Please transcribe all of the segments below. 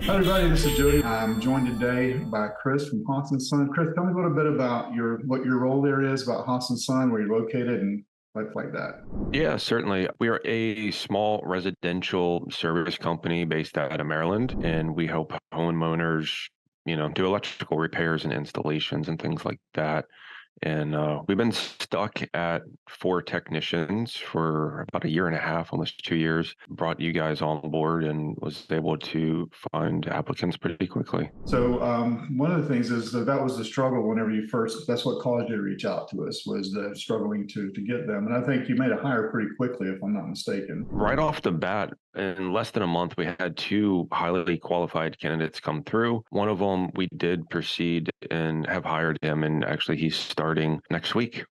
Hi everybody, this is Jody. I'm joined today by Chris from Haas and Son. Chris, tell me a little bit about what your role there is, about Haas and Son, where you're located, and like that. Yeah, certainly. We are a small residential service company based out of Maryland, and we help homeowners, do electrical repairs and installations and things like that. And we've been stuck at four technicians for about a year and a half, almost 2 years. Brought you guys on board and was able to find applicants pretty quickly. So one of the things is that was the struggle whenever you first. That's what caused you to reach out to us, was the struggling to get them. And I think you made a hire pretty quickly, if I'm not mistaken. Right off the bat, in less than a month, we had two highly qualified candidates come through. One of them, we did proceed and have hired him, and actually, he's starting next week.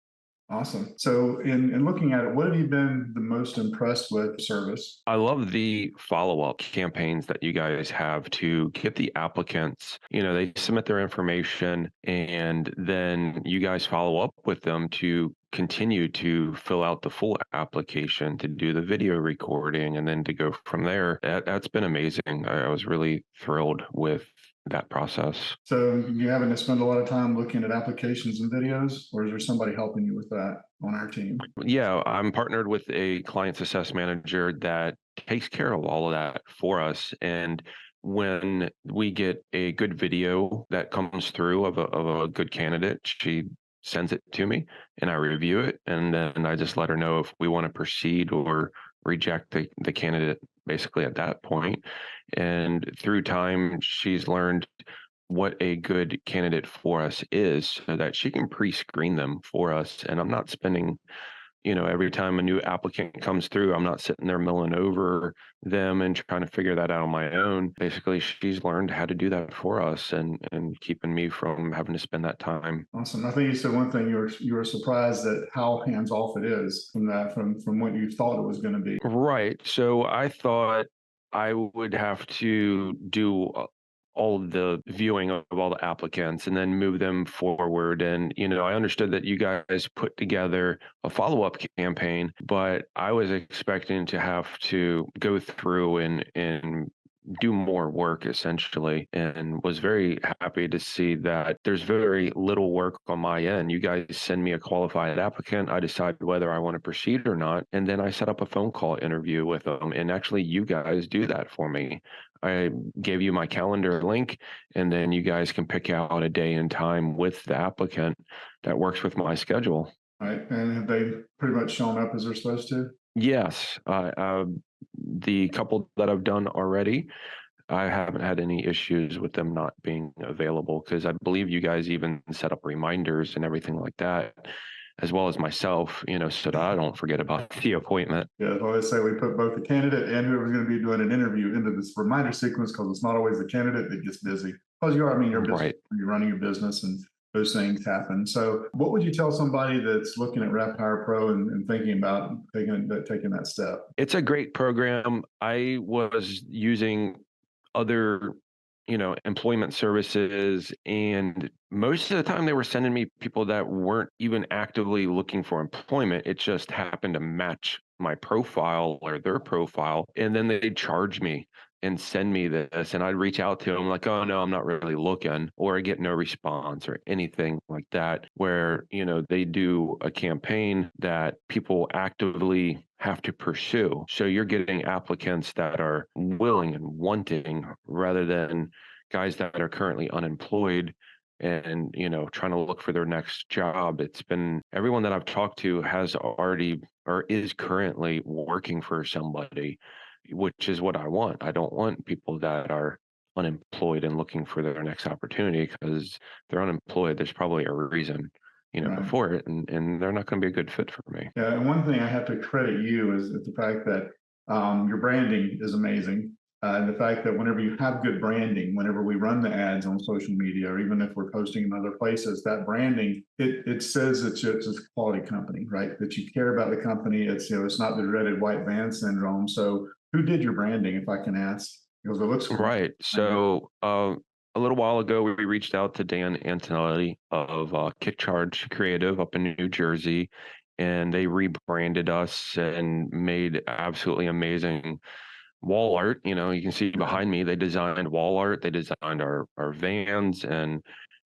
Awesome. So in looking at it, what have you been the most impressed with service? I love the follow-up campaigns that you guys have to get the applicants. They submit their information and then you guys follow up with them to continue to fill out the full application, to do the video recording, and then to go from there. That's been amazing. I was really thrilled with that process. So you having to spend a lot of time looking at applications and videos, or is there somebody helping you with that on our team? Yeah, I'm partnered with a client success manager that takes care of all of that for us. And when we get a good video that comes through of a good candidate, she sends it to me and I review it. And then I just let her know if we want to proceed or reject the candidate basically at that point. And through time, she's learned what a good candidate for us is so that she can pre-screen them for us. And I'm not spending, every time a new applicant comes through, I'm not sitting there milling over them and trying to figure that out on my own. Basically, she's learned how to do that for us and keeping me from having to spend that time. Awesome. I think you said one thing, you were surprised at how hands off it is from what you thought it was going to be. Right. So I thought I would have to do all of the viewing of all the applicants and then move them forward. And, I understood that you guys put together a follow-up campaign, but I was expecting to have to go through and do more work essentially, and was very happy to see that there's very little work on my end. You guys send me a qualified applicant, I decide whether I want to proceed or not, and then I set up a phone call interview with them, and actually you guys do that for me. I gave you my calendar link, and then you guys can pick out a day and time with the applicant that works with my schedule. Right. And have they pretty much shown up as they're supposed to? Yes, the couple that I've done already, I haven't had any issues with them not being available because I believe you guys even set up reminders and everything like that, as well as myself, so that I don't forget about the appointment. Yeah, I always say we put both the candidate and whoever's going to be doing an interview into this reminder sequence because it's not always the candidate that gets busy. Because you are, I mean, Right. you're running your business and those things happen. So what would you tell somebody that's looking at Rep Hire Pro and thinking about taking that step? It's a great program. I was using other, employment services, and most of the time they were sending me people that weren't even actively looking for employment. It just happened to match my profile or their profile, and then they'd charge me and send me this, and I'd reach out to them like, oh no, I'm not really looking, or I get no response or anything like that, where they do a campaign that people actively have to pursue. So you're getting applicants that are willing and wanting rather than guys that are currently unemployed and trying to look for their next job. It's been everyone that I've talked to has already or is currently working for somebody, which is what I want. I don't want people that are unemployed and looking for their next opportunity, because they're unemployed. There's probably a reason, Right. before it, and they're not going to be a good fit for me. Yeah, and one thing I have to credit you is the fact that your branding is amazing. And the fact that whenever you have good branding, whenever we run the ads on social media, or even if we're posting in other places, that branding, it says it's a quality company, right? That you care about the company. It's not the dreaded white van syndrome. So who did your branding, if I can ask? Because it looks Right. So a little while ago, we reached out to Dan Antonelli of Kick Charge Creative up in New Jersey, and they rebranded us and made absolutely amazing wall art. You can see behind me, they designed wall art. They designed our vans and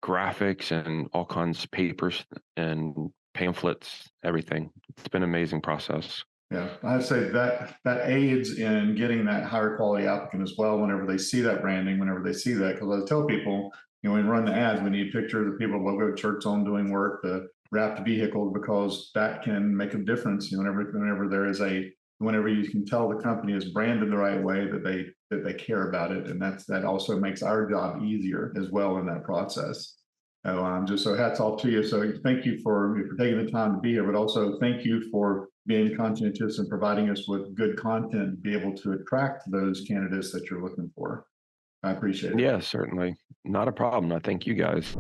graphics and all kinds of papers and pamphlets, everything. It's been an amazing process. Yeah, I'd say that that aids in getting that higher quality applicant as well. Whenever they see that branding, whenever they see that, because I tell people, when we run the ads, we need pictures of people logo shirts on doing work, the wrapped vehicles, because that can make a difference. Whenever there is whenever you can tell the company is branded the right way, that they care about it, and that also makes our job easier as well in that process. So just so hats off to you. So thank you for taking the time to be here, but also thank you for being conscientious and providing us with good content to be able to attract those candidates that you're looking for. I appreciate it. Yeah, certainly. Not a problem. I thank you guys.